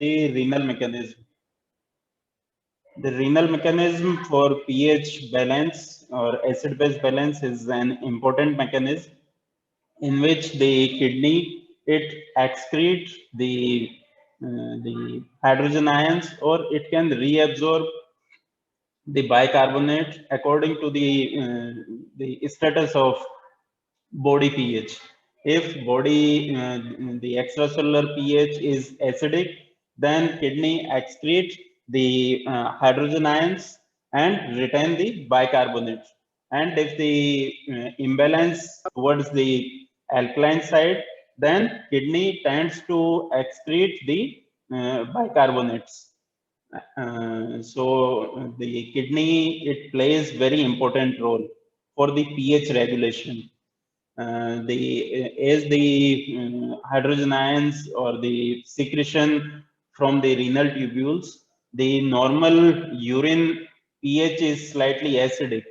the renal mechanism. The renal mechanism for pH balance or acid-base balance is an important mechanism in which the kidney it excretes the hydrogen ions, or it can reabsorb the bicarbonate according to the status of body pH. If the extracellular pH is acidic, then kidney excrete the hydrogen ions and retain the bicarbonate. And if the imbalance towards the alkaline side, then kidney tends to excrete the bicarbonates. So the kidney, it plays very important role for the pH regulation. As the hydrogen ions or the secretion from the renal tubules, the normal urine pH is slightly acidic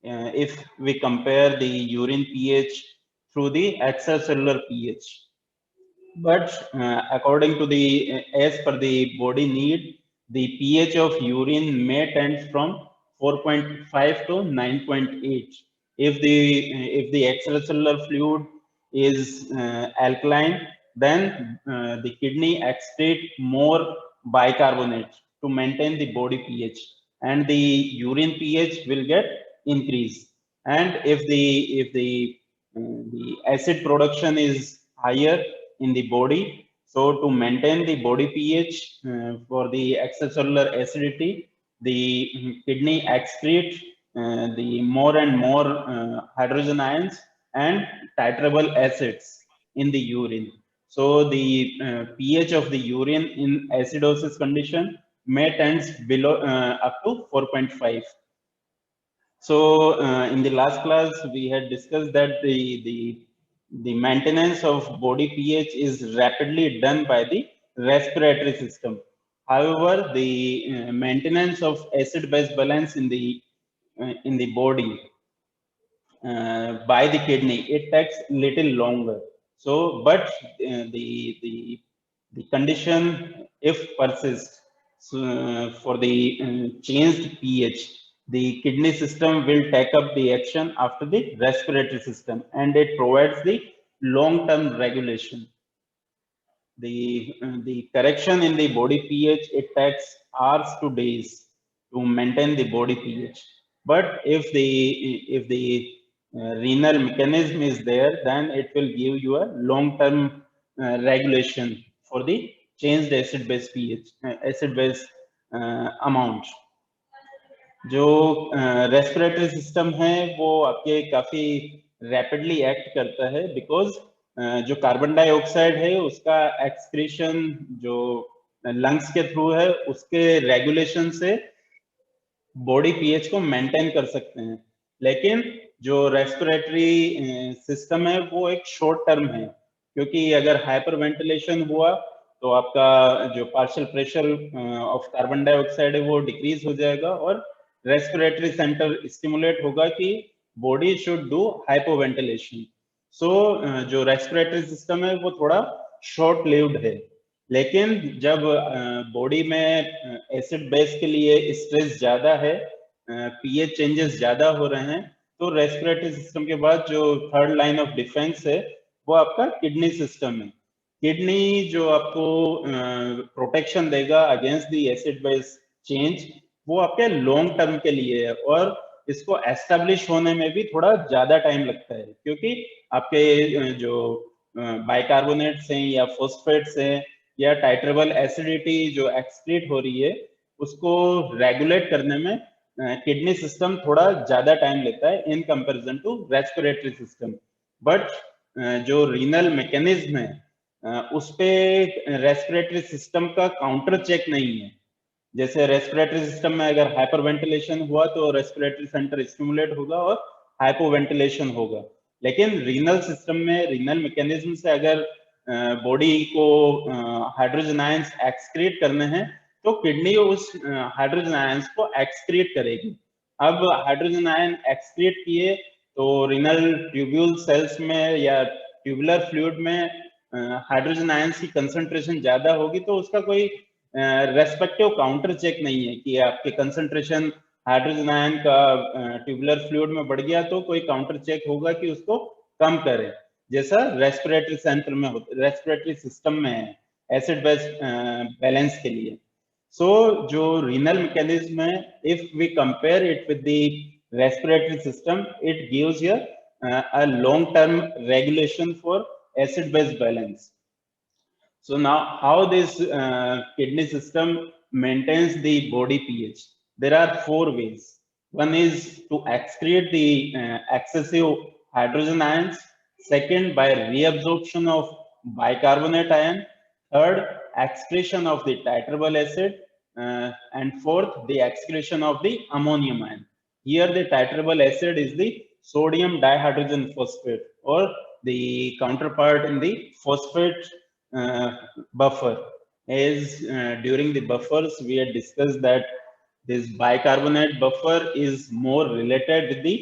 if we compare the urine pH through the extracellular pH. But according to the as per the body need, the pH of urine may tend from 4.5 to 9.8. If the extracellular fluid is alkaline, then the kidney excrete more bicarbonate to maintain the body pH, and the urine pH will get increased. And if the acid production is higher in the body, so to maintain the body pH for the extracellular acidity, the kidney excrete the more and more hydrogen ions and titrable acids in the urine. So the pH of the urine in acidosis condition may tends below up to 4.5. So in the last class, we had discussed that the maintenance of body pH is rapidly done by the respiratory system. However, the maintenance of acid-base balance in the body by the kidney, it takes little longer. So, but the condition, if persists, so, for the changed pH, the kidney system will take up the action after the respiratory system, and it provides the long-term regulation. The correction in the body pH, it takes hours to days to maintain the body pH. But if the renal mechanism is there, then it will give you a long-term regulation for the changed acid-base pH, acid-base amount. जो respiratory system है वो आपके काफी rapidly act करता है, because जो carbon dioxide है उसका एक्सक्रीशन जो लंग्स के थ्रू है, उसके रेगुलेशन से बॉडी पीएच को मेंटेन कर सकते हैं. लेकिन जो रेस्पिरेटरी सिस्टम है वो एक शॉर्ट टर्म है, क्योंकि अगर हाइपर वेंटिलेशन हुआ तो आपका जो partial pressure of carbon dioxide है वो डिक्रीज हो जाएगा, और रेस्पिरेटरी सेंटर स्टिमुलेट होगा कि बॉडी शुड डू हाइपोवेंटिलेशन. सो जो रेस्पिरेटरी सिस्टम है वो थोड़ा शॉर्ट लिव्ड है. लेकिन जब बॉडी में एसिड बेस के लिए स्ट्रेस ज्यादा है, पीएच चेंजेस ज्यादा हो रहे हैं, तो रेस्पिरेटरी सिस्टम के बाद जो थर्ड लाइन ऑफ डिफेंस है वो आपका किडनी सिस्टम है. किडनी जो आपको प्रोटेक्शन देगा against the acid base change, वो आपके लॉन्ग टर्म के लिए है, और इसको एस्टेब्लिश होने में भी थोड़ा ज्यादा टाइम लगता है, क्योंकि आपके जो बाइकार्बोनेट्स हैं या फॉस्फेट्स हैं या टाइट्रेबल एसिडिटी जो एक्सक्रीट हो रही है, उसको रेगुलेट करने में किडनी सिस्टम थोड़ा ज्यादा टाइम लेता है in comparison to respiratory system. But जो रीनल मैकेनिज्म है उस पे रेस्पिरेटरी सिस्टम का काउंटर चेक नहीं है. जैसे रेस्पिरेटरी सिस्टम में अगर हाइपर वेंटिलेशन हुआ तो रेस्पिरेटरी सेंटर स्टिमुलेट होगा और हाइपोवेंटिलेशन होगा. लेकिन रीनल सिस्टम में, रीनल मैकेनिज्म से अगर बॉडी को हाइड्रोजन आयंस एक्सक्रीट करने हैं, तो किडनी उस हाइड्रोजन आयंस को एक्सक्रीट करेगी. अब हाइड्रोजन आयन एक्सक्रीट किए तो रीनल ट्यूब्यूल सेल्स में या ट्यूबुलर फ्लूइड में हाइड्रोजन आयंस की कंसंट्रेशन ज्यादा होगी तो उसका कोई रेस्पेक्टिव काउंटर चेक नहीं है कि आपके कंसंट्रेशन हाइड्रोजन आयन का ट्यूबुलर फ्लूइड में बढ़ गया तो कोई काउंटर चेक होगा कि उसको कम करे, जैसा रेस्पिरेटरी सेंटर में होता, रेस्पिरेटरी सिस्टम में है एसिड बेस बैलेंस के लिए। सो जो रीनल मैकेनिज्म है, if we compare it with the respiratory system, it gives you a long term regulation for acid base balance. So now how this kidney system maintains the body pH? There are 4 ways. One is to excrete the excessive hydrogen ions. Second, by reabsorption of bicarbonate ion. Third, excretion of the titrable acid. And fourth, the excretion of the ammonium ion. Here the titrable acid is the sodium dihydrogen phosphate, or the counterpart in the phosphate buffer. As during the buffers we had discussed that this bicarbonate buffer is more related with the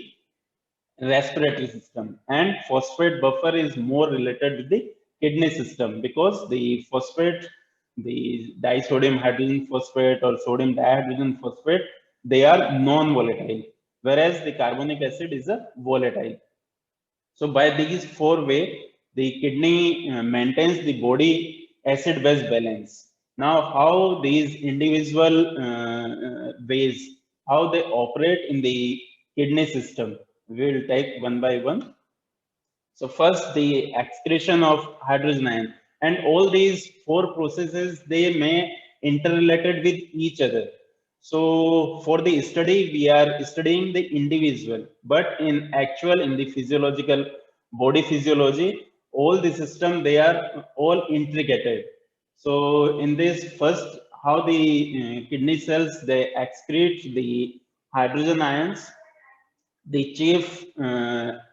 respiratory system, and phosphate buffer is more related with the kidney system, because the phosphate, the disodium hydrogen phosphate or sodium dihydrogen phosphate, they are non-volatile, whereas the carbonic acid is a volatile. So by these 4 ways, the kidney maintains the body acid base balance. Now, how these individual ways, how they operate in the kidney system, we will take one by one. So first, the excretion of hydrogen ion, and all these 4 processes, they may interrelated with each other. So for the study, we are studying the individual, but in actual, in the physiological body physiology, all the system, they are all intricated. So in this first, how the kidney cells, they excrete the hydrogen ions. The chief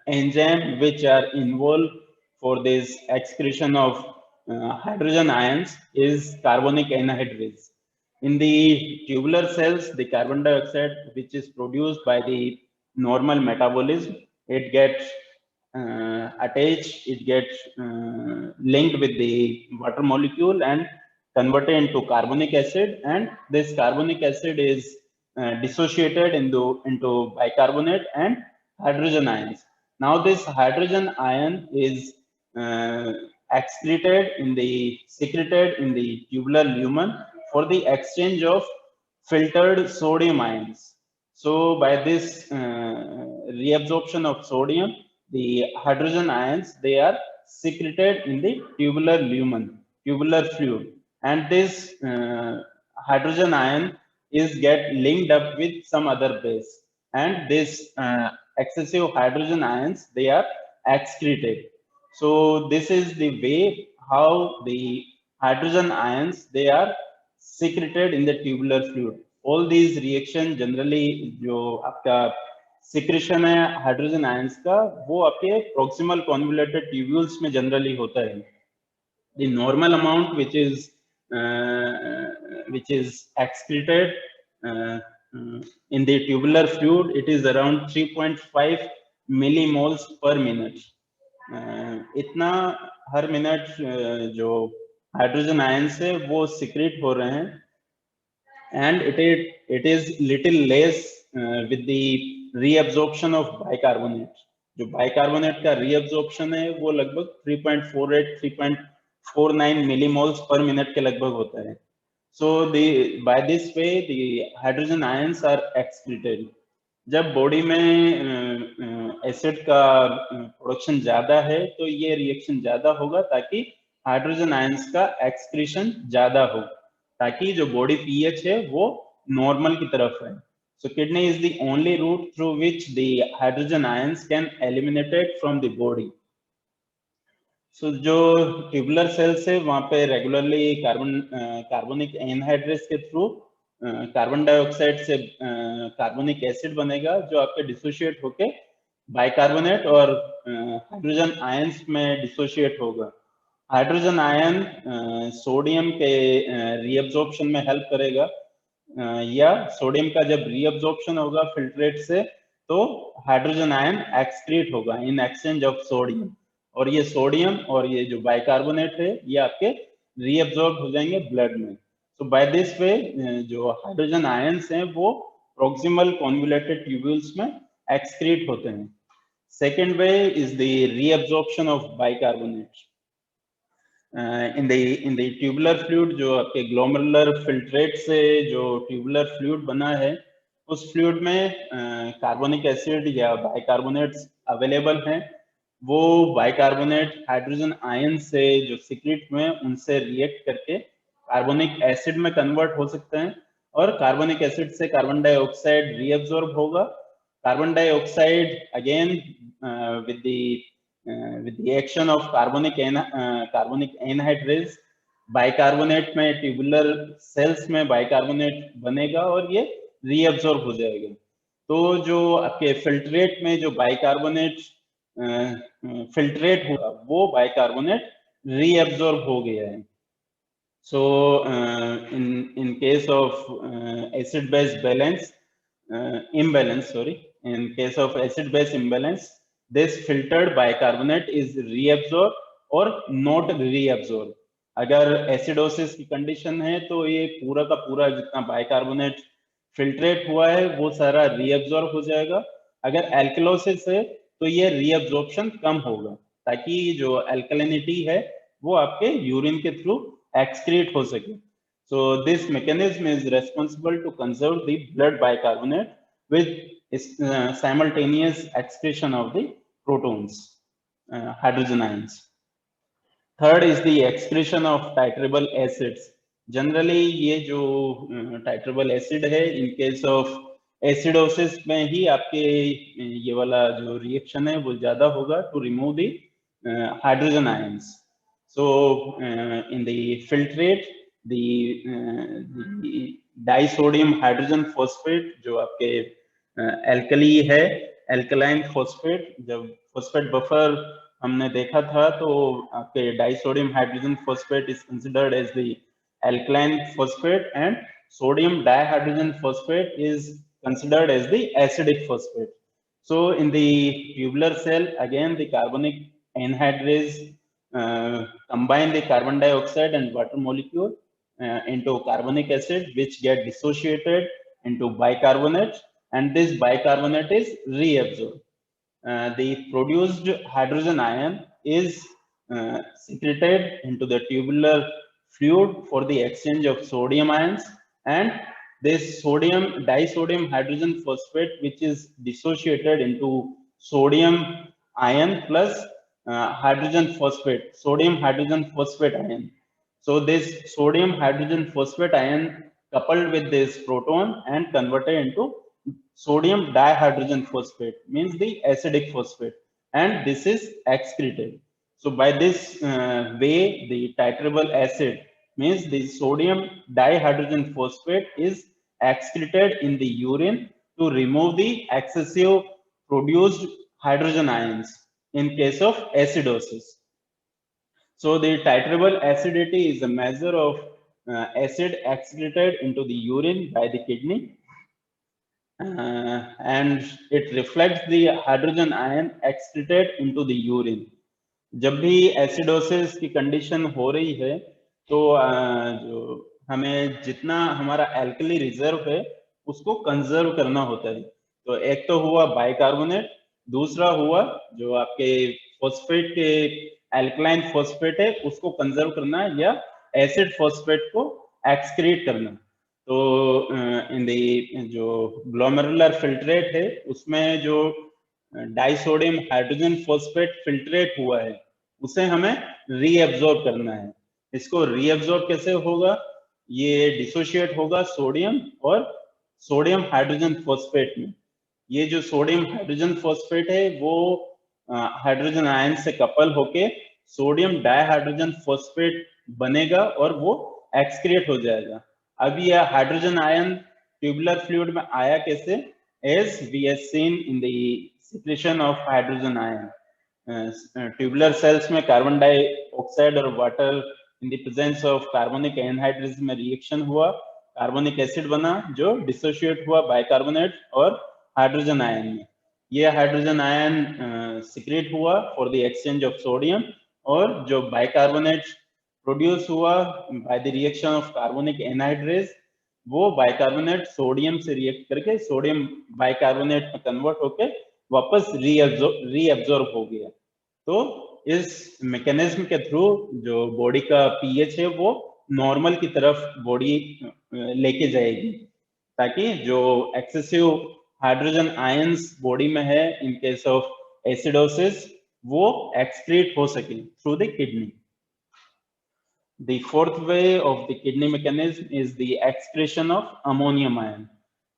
enzyme which are involved for this excretion of hydrogen ions is carbonic anhydrase. In the tubular cells, the carbon dioxide which is produced by the normal metabolism, it gets attached, it gets linked with the water molecule and converted into carbonic acid, and this carbonic acid is dissociated into bicarbonate and hydrogen ions. Now this hydrogen ion is secreted in the tubular lumen for the exchange of filtered sodium ions. So by this reabsorption of sodium, the hydrogen ions, they are secreted in the tubular lumen, tubular fluid, and this hydrogen ion is get linked up with some other base, and this excessive hydrogen ions, they are excreted. So this is the way how the hydrogen ions, they are secreted in the tubular fluid. All these reaction generally, जो आपका secretion है hydrogen ions का, वो आपके proximal convoluted tubules में generally होता है. The normal amount which is excreted in the tubular fluid, it is around 3.5 millimoles per minute. इतना हर मिनट जो हाइड्रोजन आयंस है वो सिक्रेट हो रहे हैं, and it is little less with the reabsorption of bicarbonate. जो बाइकार्बोनेट का reabsorption है वो लगभग 3.48 3.49 मिलीमोल्स पर मिनट के लगभग होता है. So by this way the hydrogen ions are excreted. जब बॉडी में एसिड का प्रोडक्शन ज्यादा है तो ये रिएक्शन ज्यादा होगा, ताकि हाइड्रोजन आयंस का एक्सक्रीशन ज्यादा हो, ताकि जो बॉडी पीएच है वो नॉर्मल की तरफ है. So kidney is the only route through which the hydrogen ions can eliminated from the body. So जो tubular cells है वहाँ पे रेगुलरली कार्बनिक एनहाइड्रेस के थ्रू कार्बन डाइऑक्साइड से कार्बनिक एसिड बनेगा, जो आपके डिसोशिएट होके बाइकार्बोनेट और हाइड्रोजन आयंस में डिसोशिएट होगा. हाइड्रोजन आयन सोडियम के रीअब्जॉर्प्शन में हेल्प करेगा, या सोडियम का जब रीअब्जॉर्प्शन होगा फिल्ट्रेट से तो हाइड्रोजन आयन एक्सक्रीट होगा इन एक्सचेंज ऑफ सोडियम, और ये सोडियम और ये जो बाइकार्बोनेट है ये आपके रीअब्सॉर्ब हो जाएंगे ब्लड में। तो बाय दिस वे जो हाइड्रोजन आयंस हैं वो प्रॉक्सिमल कॉन्वोल्यूटेड ट्यूब्यूल्स में एक्सक्रीट होते हैं। Second way is the reabsorption of bicarbonate in the tubular fluid। जो आपके ग्लोमेरुलर फिल्ट्रेट से जो ट्यूबुलर फ्लूइड बना है उस फ्लूइड में कार्बोनिक एसिड या बाइकार्बोनेट्स अवेलेबल हैं। वो बाइकार्बोनेट हाइड्रोजन आयन से जो सिक्रेट हुए उनसे रिएक्ट करके कार्बोनिक एसिड में कन्वर्ट हो सकते हैं और कार्बोनिक एसिड से कार्बन डाइऑक्साइड रीअब्सॉर्ब होगा। Carbon dioxide again with the action of carbonic anhydrase bicarbonate में ट्यूबुलर सेल्स में बाइकार्बोनेट बनेगा और ये रीअब्सॉर्ब हो जाएगा। तो जो आपके फिल्ट्रेट में जो बाइकार्बोनेट फिल्ट्रेट हुआ वो बाइकार्बोनेट रीअब्सॉर्ब हो गया है। So in case of acid base balance imbalance, in case of acid base imbalance, this filtered bicarbonate is reabsorbed or not reabsorbed। अगर एसिडोसिस की कंडीशन है तो ये पूरा का पूरा जितना बाइकार्बोनेट फिल्ट्रेट हुआ है वो सारा रीअब्सॉर्ब हो जाएगा। अगर एल्कलोसिस है तो ये रीअब्सॉर्प्शन कम होगा ताकि जो अल्कलिनिटी है वो आपके यूरिन के थ्रू excrete हो सके। So this mechanism is responsible to conserve the blood bicarbonate with simultaneous excretion of the protons, hydrogen ions। Third is the excretion of titrable acids। Generally ये जो titrable acid है in case of acidosis में ही आपके ये वाला जो reaction है वो ज्यादा होगा to remove the hydrogen ions। So in the filtrate the disodium hydrogen phosphate जो आपके एल्कली है एल्कलाइन फॉस्फेट, जब फॉस्फेट बफर हमने देखा था तो आपके disodium hydrogen phosphate is considered as the alkaline phosphate and sodium dihydrogen phosphate is considered as the acidic phosphate। So in the tubular cell again the carbonic anhydrase combine the carbon dioxide and water molecule into carbonic acid which get dissociated into bicarbonate and this bicarbonate is reabsorbed। The produced hydrogen ion is secreted into the tubular fluid for the exchange of sodium ions and this sodium disodium hydrogen phosphate which is dissociated into sodium ion plus hydrogen phosphate, sodium hydrogen phosphate ion। So this sodium hydrogen phosphate ion coupled with this proton and converted into sodium dihydrogen phosphate means the acidic phosphate and this is excreted। So by this way the titrable acid means the sodium dihydrogen phosphate is excreted in the urine to remove the excessive produced hydrogen ions in case of acidosis। So the titrable acidity is a measure of acid excreted into the urine by the kidney and it reflects the hydrogen ion excreted into the urine। जब भी acidosis की condition हो रही है तो जो हमें जितना हमारा एल्कली रिजर्व है उसको कंजर्व करना होता है। तो एक तो हुआ बाइकार्बोनेट, दूसरा हुआ जो आपके फॉस्फेट के एल्कलाइन फॉस्फेट है उसको कंजर्व करना या एसिड फॉस्फेट को एक्सक्रीट करना। तो इन द जो ग्लोमेरुलर फिल्ट्रेट है उसमें जो डाइसोडियम हाइड्रोजन फॉस्फेट फिल्ट्रेट हुआ है उसे हमें रीअब्सॉर्ब करना है। इसको रीअब्सॉर्ब कैसे होगा? ये डिसोशिएट होगा सोडियम और सोडियम हाइड्रोजन फॉस्फेट में। ये जो सोडियम हाइड्रोजन फॉस्फेट है वो हाइड्रोजन आयन से कपल होके सोडियम डाइहाइड्रोजन फॉस्फेट बनेगा और वो एक्सक्रिएट हो जाएगा। अब ये हाइड्रोजन आयन ट्यूबुलर फ्लूइड में आया कैसे? As we have seen in the secretion of hydrogen ion। tubular cells में कार्बन डाइऑक्साइड और water in the presence of carbonic anhydrase में रिएक्शन हुआ, कार्बोनिक एसिड बना जो डिसोशिएट हुआ बाइकार्बोनेट और हाइड्रोजन आयन में। ये हाइड्रोजन आयन सिक्रेट हुआ for the exchange of sodium, और जो बाइकार्बोनेट प्रोड्यूस हुआ by the reaction of carbonic anhydrase, वो बाइकार्बोनेट सोडियम से रिएक्ट करके सोडियम बाइकार्बोनेट में कन्वर्ट होके वापस रीअब्जॉर्ब हो गया। तो इस मैकेनिज्म के थ्रू जो बॉडी का पीएच है वो नॉर्मल की तरफ बॉडी लेके जाएगी, ताकि जो एक्सेसिव हाइड्रोजन आयंस बॉडी में है इन केस ऑफ एसिडोसिस वो एक्सक्रीट हो सके through the kidney. The fourth way of the kidney mechanism is the excretion of ammonium ion.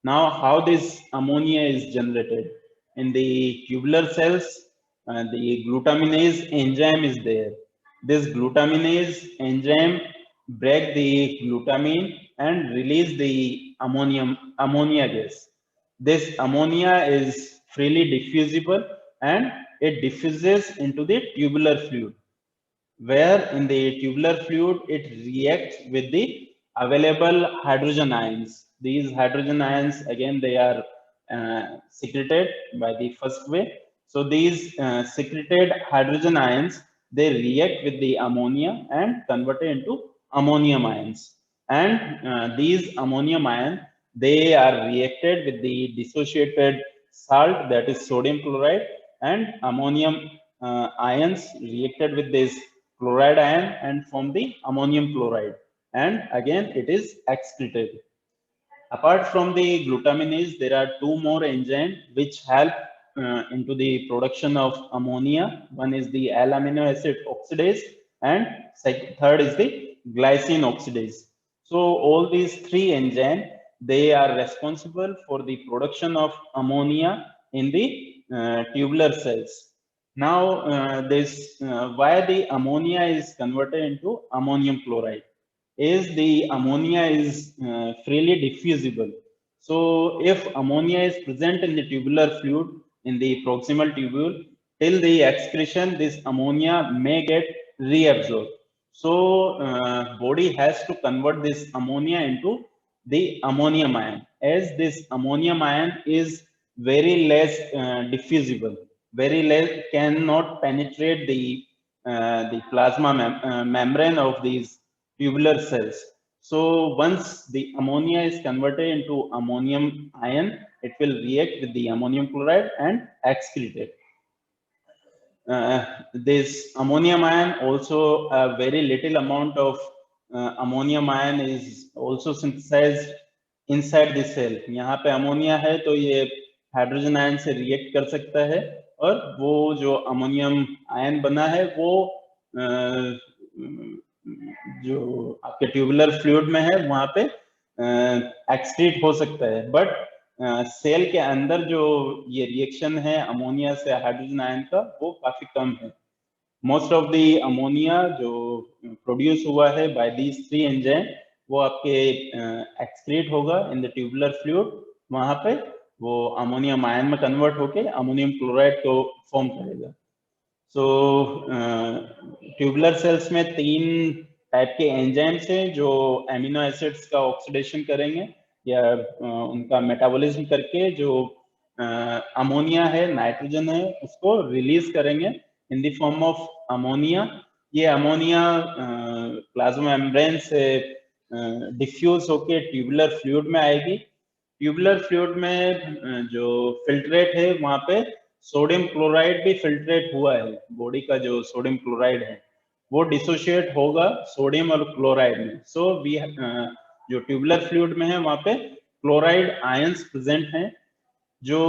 Now, how this ammonia is generated? In the tubular cells, the glutaminase enzyme is there. This glutaminase enzyme break the glutamine and release the ammonia gas. This ammonia is freely diffusible and it diffuses into the tubular fluid, where in the tubular fluid it reacts with the available hydrogen ions. These hydrogen ions, again, they are secreted by the first way. So these secreted hydrogen ions, they react with the ammonia and convert it into ammonium ions. And these ammonium ions, they are reacted with the dissociated salt, that is sodium chloride, and ammonium ions reacted with this chloride ion and form the ammonium chloride, and again it is excreted. Apart from the glutaminase, there are two more enzymes which help into the production of ammonia. One is the L-amino acid oxidase, and third is the glycine oxidase. So all these three enzymes, they are responsible for the production of ammonia in the tubular cells. Now, why the ammonia is converted into ammonium chloride is the ammonia is freely diffusible. So if ammonia is present in the tubular fluid in the proximal tubule, till the excretion, this ammonia may get reabsorbed. So body has to convert this ammonia into the ammonium ion, as this ammonium ion is very less diffusible, very less, cannot penetrate the plasma membrane of these tubular cells. So once the ammonia is converted into ammonium ion, it will react with the ammonium chloride and excrete it. This ammonium ion also, a very little amount of ammonium ion is also synthesized inside the cell. यहाँ पे ammonia है तो ये hydrogen ion से react कर सकता है, और वो जो अमोनियम आयन बना है वो जो आपके ट्यूबुलर फ्लूइड में है वहां पे एक्सक्रीट हो सकता है। बट सेल के अंदर जो ये रिएक्शन है अमोनिया से हाइड्रोजन आयन का, वो काफी कम है। मोस्ट ऑफ द अमोनिया जो प्रोड्यूस हुआ है बाय दीज थ्री एंजाइम, वो आपके एक्सक्रीट होगा इन द ट्यूबुलर फ्लूइड, वहां पे वो अमोनियम आयन में कन्वर्ट होके अमोनियम क्लोराइड को फॉर्म करेगा। सो ट्यूबुलर सेल्स में तीन टाइप के एंजाइम्स हैं जो एमिनो एसिड्स का ऑक्सीडेशन करेंगे या उनका मेटाबॉलिज्म करके जो अमोनिया है, नाइट्रोजन है, उसको रिलीज करेंगे in the form of ammonia. ये अमोनिया प्लाज्मा मेम्ब्रेन से डिफ्यूज होके ट्यूबुलर फ्लूइड में आएगी। ट्यूबुलर फ्लूइड में जो फिल्ट्रेट है वहां पे सोडियम क्लोराइड भी फिल्ट्रेट हुआ है। बॉडी का जो सोडियम क्लोराइड है वो डिसोशिएट होगा सोडियम और क्लोराइड में। सो वी जो ट्यूबुलर फ्लूइड में है वहां पे क्लोराइड आयंस प्रेजेंट हैं। जो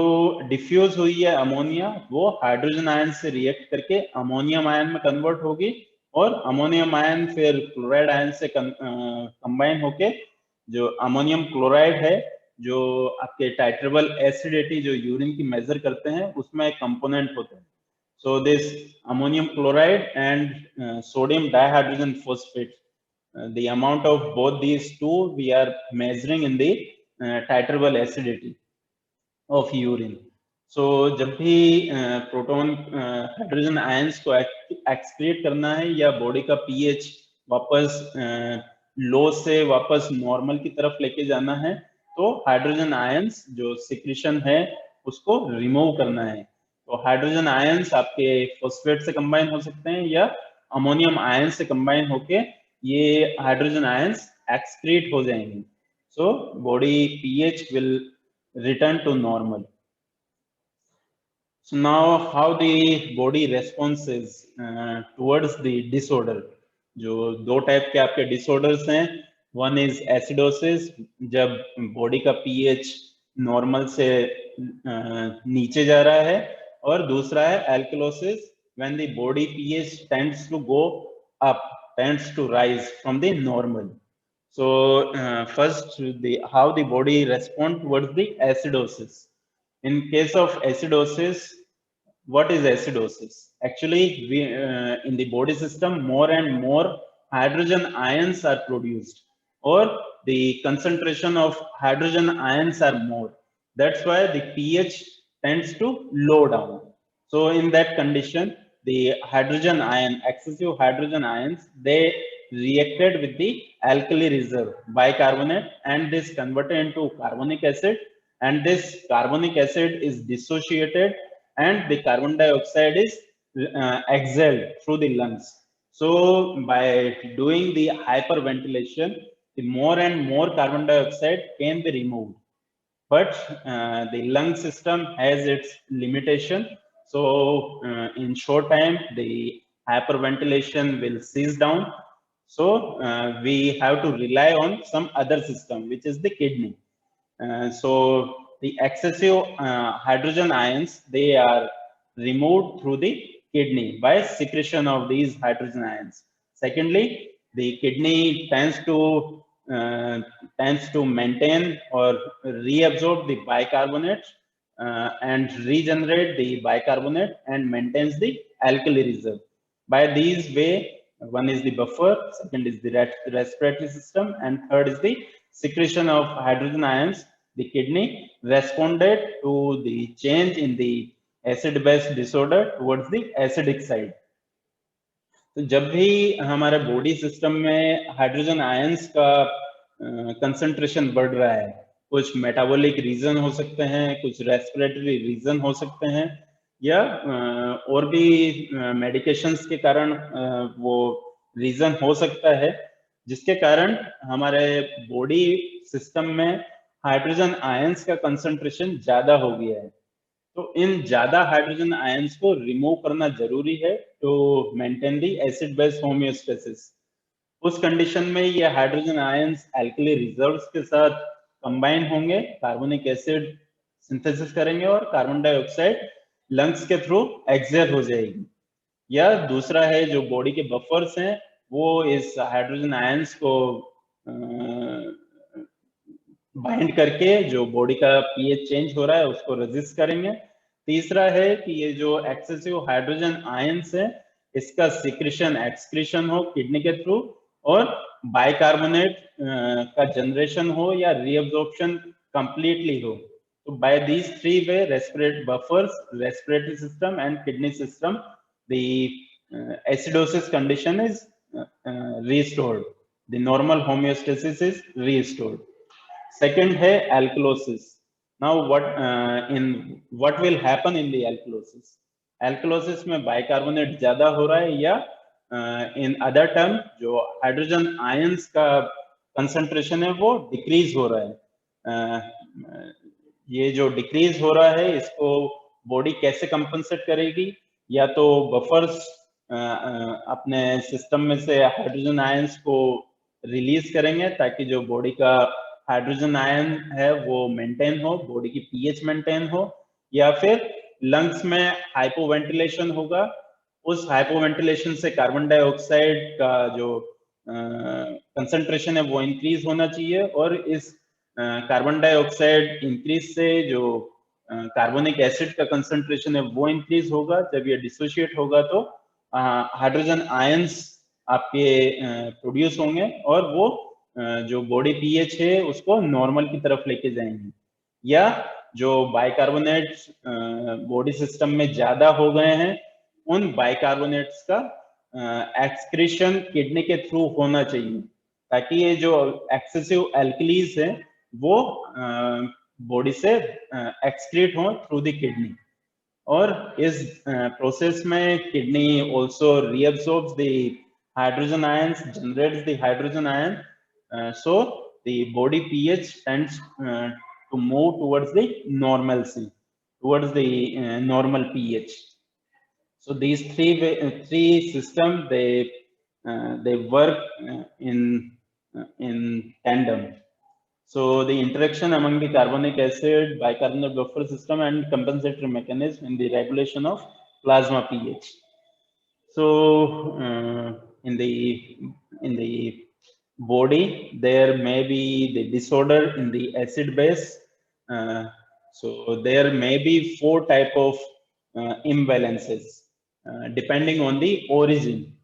डिफ्यूज हुई है अमोनिया वो हाइड्रोजन आयन से रिएक्ट करके अमोनियम आयन में कन्वर्ट होगी, और अमोनियम आयन फिर क्लोराइड आयन से कंबाइन होके जो अमोनियम क्लोराइड है, जो आपके टाइट्रेबल एसिडिटी जो यूरिन की मेजर करते हैं उसमें एक कंपोनेंट होता है। So this ammonium chloride and sodium dihydrogen phosphate, the amount of both these two we are measuring in the titrable acidity of urine. So जब भी प्रोटॉन हाइड्रोजन आयंस को एक्सक्रीट करना है या बॉडी का पीएच वापस लो से वापस नॉर्मल की तरफ लेके जाना है, तो हाइड्रोजन आयंस जो सिक्रीशन है उसको रिमूव करना है। तो हाइड्रोजन आयंस आपके फॉस्फेट से कंबाइन हो सकते हैं या अमोनियम आयन से कंबाइन होके ये हाइड्रोजन आयंस एक्सक्रीट हो जाएंगे. So body pH will return to normal. So now how the body responses towards the disorder. जो दो टाइप के आपके डिसऑर्डर्स हैं, वन इज एसिडोसिस, जब बॉडी का pH नॉर्मल से नीचे जा रहा है, और दूसरा है alkalosis, when the body pH tends to go up, tends to rise from the normal. So first, how the body respond towards the acidosis. In case of acidosis, what is acidosis? Actually, in the body system, more and more hydrogen ions are produced, or the concentration of hydrogen ions are more. That's why the pH tends to low down. So in that condition, the hydrogen ion, excessive hydrogen ions, they reacted with the alkali reserve bicarbonate, and this converted into carbonic acid, and this carbonic acid is dissociated, and the carbon dioxide is exhaled through the lungs. So by doing the hyperventilation, the more and more carbon dioxide can be removed. But the lung system has its limitation. So in short time, the hyperventilation will cease down. So we have to rely on some other system, which is the kidney. So the excessive hydrogen ions, they are removed through the kidney by secretion of these hydrogen ions. Secondly, the kidney tends to maintain or reabsorb the bicarbonate and regenerate the bicarbonate and maintains the alkali reserve. By these way, one is the buffer, second is the respiratory system, and third is the secretion of hydrogen ions. The kidney responded to the change in the acid-base disorder towards the acidic side. तो जब भी हमारे body system में hydrogen ions का concentration बढ़ रहा है, कुछ मेटाबॉलिक रीजन हो सकते हैं, कुछ रेस्पिरेटरी रीजन हो सकते हैं, या और भी मेडिकेशंस के कारण वो रीजन हो सकता है, जिसके कारण हमारे बॉडी सिस्टम में हाइड्रोजन आयंस का कंसंट्रेशन ज्यादा हो गया है. तो इन ज्यादा हाइड्रोजन आयंस को रिमूव करना जरूरी है to maintain the acid base homeostasis. उस कंडीशन में ये हाइड्रोजन आयंस एल्कली रिजर्व्स के साथ कंबाइन होंगे, कार्बोनिक एसिड सिंथेसिस करेंगे और कार्बन डाइऑक्साइड लंग्स के थ्रू एक्सहेल हो जाएगी. या दूसरा है, जो बॉडी के बफर्स हैं, वो इस हाइड्रोजन आयंस को बाइंड करके जो बॉडी का पीएच चेंज हो रहा है उसको रेजिस्ट करेंगे. तीसरा है कि ये जो एक्सेसिव हाइड्रोजन आयंस है, इसका सिक्रेशन एक्सक्रीशन हो किडनी के थ्रू, और बाइकार्बोनेट का जनरेशन हो या रीअब्जॉर्प्शन कंप्लीटली हो. तो by these three way, respiratory buffers, respiratory system and kidney system, the acidosis condition is restored. The normal homeostasis is restored. Second है alkalosis. Now what will happen in the alkalosis? Alkalosis में bicarbonate ज्यादा हो रहा है, या in other term जो hydrogen ions का concentration है वो डिक्रीज हो रहा है. ये जो डिक्रीज हो रहा है, इसको बॉडी कैसे कंपनसेट करेगी? या तो बफर्स अपने सिस्टम में से हाइड्रोजन आयंस को रिलीज करेंगे ताकि जो बॉडी का हाइड्रोजन आयन है वो मेंटेन हो, बॉडी की पीएच मेंटेन हो, या फिर लंग्स में हाइपोवेंटिलेशन होगा. उस हाइपोवेंटिलेशन से कार्बन डाइऑक्साइड का जो कंसंट्रेशन है वो इंक्रीज होना चाहिए, और इस कार्बन डाइऑक्साइड इंक्रीज से जो कार्बोनिक एसिड का कंसंट्रेशन है वो इंक्रीज होगा. जब ये डिसोशिएट होगा तो हाइड्रोजन आयंस आपके प्रोड्यूस होंगे, और वो जो बॉडी पीएच है उसको नॉर्मल की तरफ लेके जाएंगे. या जो बाइकार्बोनेट बॉडी सिस्टम में ज्यादा हो गए हैं, उन बाइकार्बोनेट्स का एक्सक्रीशन किडनी के थ्रू होना चाहिए, ताकि ये जो एक्सेसिव एल्कलीज है वो बॉडी से एक्सक्रीट हो through the kidney. or is process mein kidney also reabsorbs the hydrogen ions, generates the hydrogen ion. So the body pH tends to move towards the normalcy, towards the normal pH. So these three systems they work in tandem. So the interaction among the carbonic acid, bicarbonate buffer system, and compensatory mechanism in the regulation of plasma pH. So in the body, there may be the disorder in the acid base. Uh, so there may be four type of imbalances depending on the origin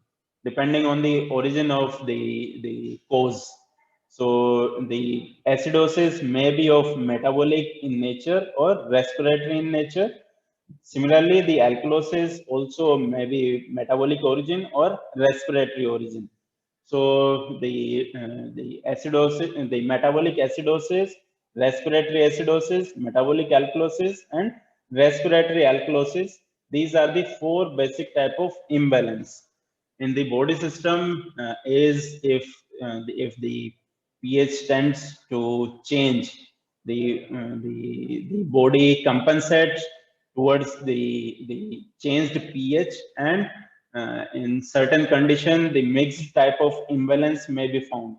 of the cause. So the acidosis may be of metabolic in nature or respiratory in nature. Similarly, the alkalosis also may be metabolic origin or respiratory origin. So the acidosis, the metabolic acidosis, respiratory acidosis, metabolic alkalosis, and respiratory alkalosis. These are the four basic type of imbalance in the body system. Is if the pH tends to change, the body compensates towards the changed pH, and in certain condition the mixed type of imbalance may be found.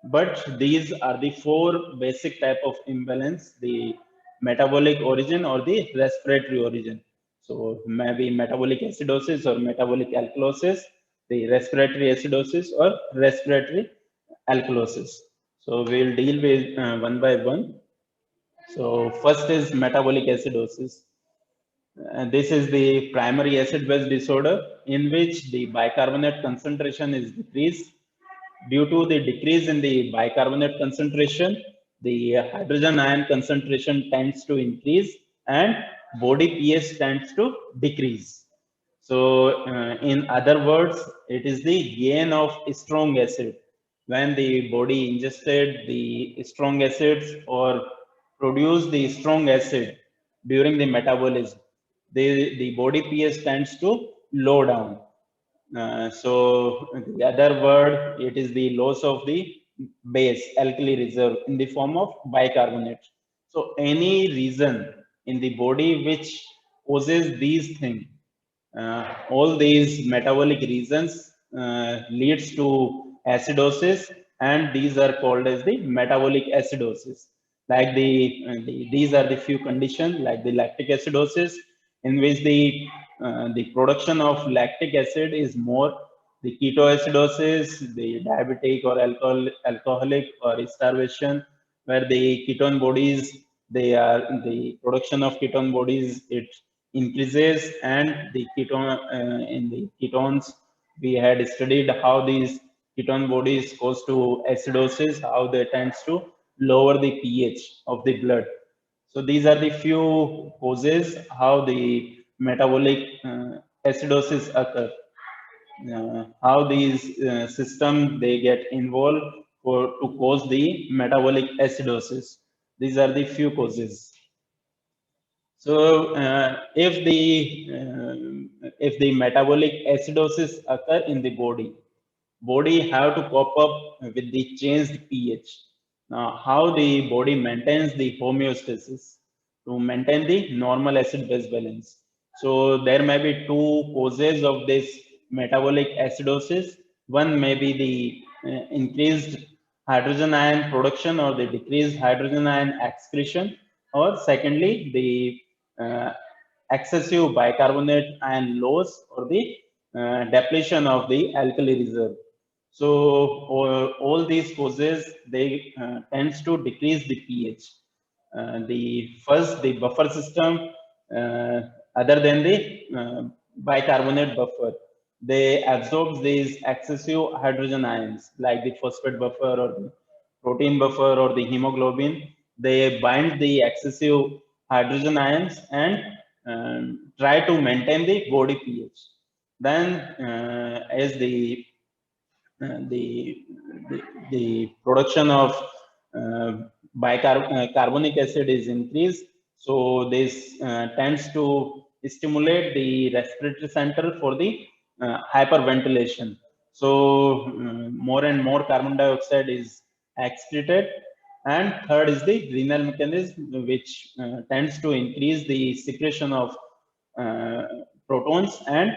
But these are the four basic type of imbalance: the metabolic origin or the respiratory origin. So maybe metabolic acidosis or metabolic alkalosis, the respiratory acidosis or respiratory alkalosis. So we'll deal with one by one. So first is metabolic acidosis. This is the primary acid-base disorder in which the bicarbonate concentration is decreased. Due to the decrease in the bicarbonate concentration, the hydrogen ion concentration tends to increase and body pH tends to decrease. So, in other words, it is the gain of strong acid. When the body ingested the strong acids or produced the strong acid during the metabolism, the body pH tends to low down. So the other word, it is the loss of the base alkali reserve in the form of bicarbonate. So any reason in the body which causes these things, all these metabolic reasons leads to acidosis, and these are called as the metabolic acidosis. Like these are the few conditions like the lactic acidosis, in which the production of lactic acid is more, the ketoacidosis, the diabetic or alcoholic or starvation, where the ketone bodies, the production of ketone bodies, it increases, and the ketone in the ketones, we had studied how these ketone bodies goes to acidosis, how they tends to lower the pH of the blood. So these are the few causes how the metabolic acidosis occur. How these systems they get involved to cause the metabolic acidosis. These are the few causes. So if the metabolic acidosis occur in the body have to cope up with the changed pH. Now, how the body maintains the homeostasis to maintain the normal acid-base balance. So there may be two causes of this metabolic acidosis. One may be the increased hydrogen ion production or the decreased hydrogen ion excretion, or secondly, the excessive bicarbonate ion loss or the depletion of the alkali reserve. So all these causes they tends to decrease the pH. The buffer system, uh, other than the bicarbonate buffer, they absorb these excessive hydrogen ions like the phosphate buffer or the protein buffer or the hemoglobin. They bind the excessive hydrogen ions and try to maintain the body pH. Then, as the, the production of carbonic acid is increased, so this tends to stimulate the respiratory center for the hyperventilation. So more and more carbon dioxide is excreted. And third is the renal mechanism, which tends to increase the secretion of uh, protons and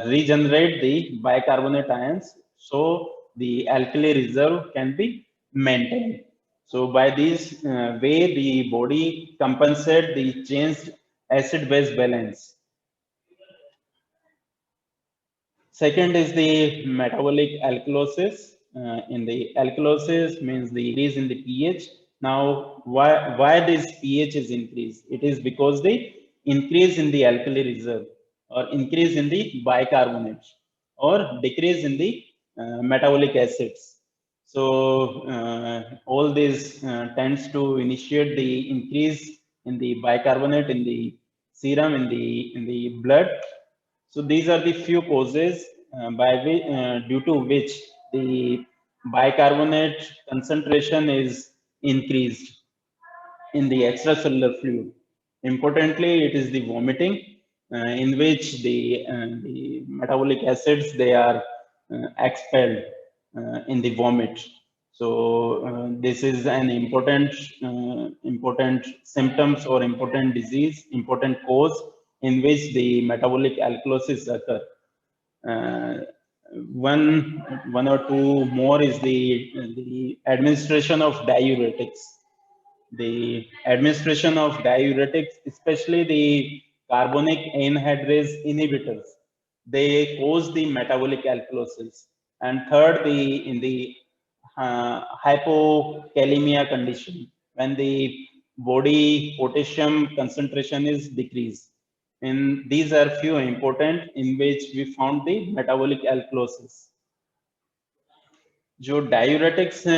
regenerate the bicarbonate ions. So the alkali reserve can be maintained. So by this way, the body compensate the changed acid-base balance. Second is the metabolic alkalosis. In the alkalosis means the increase in the pH. Now, why this pH is increased? It is because the increase in the alkali reserve or increase in the bicarbonate or decrease in the metabolic acids. So all this tends to initiate the increase in the bicarbonate in the serum in the blood. So these are the few causes due to which the bicarbonate concentration is increased in the extracellular fluid. Importantly, it is the vomiting in which the metabolic acids they are expelled in the vomit. So this is an important symptoms or important disease, important cause in which the metabolic alkalosis occur. Uh, one or two more is the administration of diuretics. The administration of diuretics, especially the carbonic anhydrase inhibitors, they cause the metabolic alkalosis. And third, in the hypokalemia condition, when the body potassium concentration is decreased. And these are few important in which we found the metabolic alkalosis. जो diuretics हैं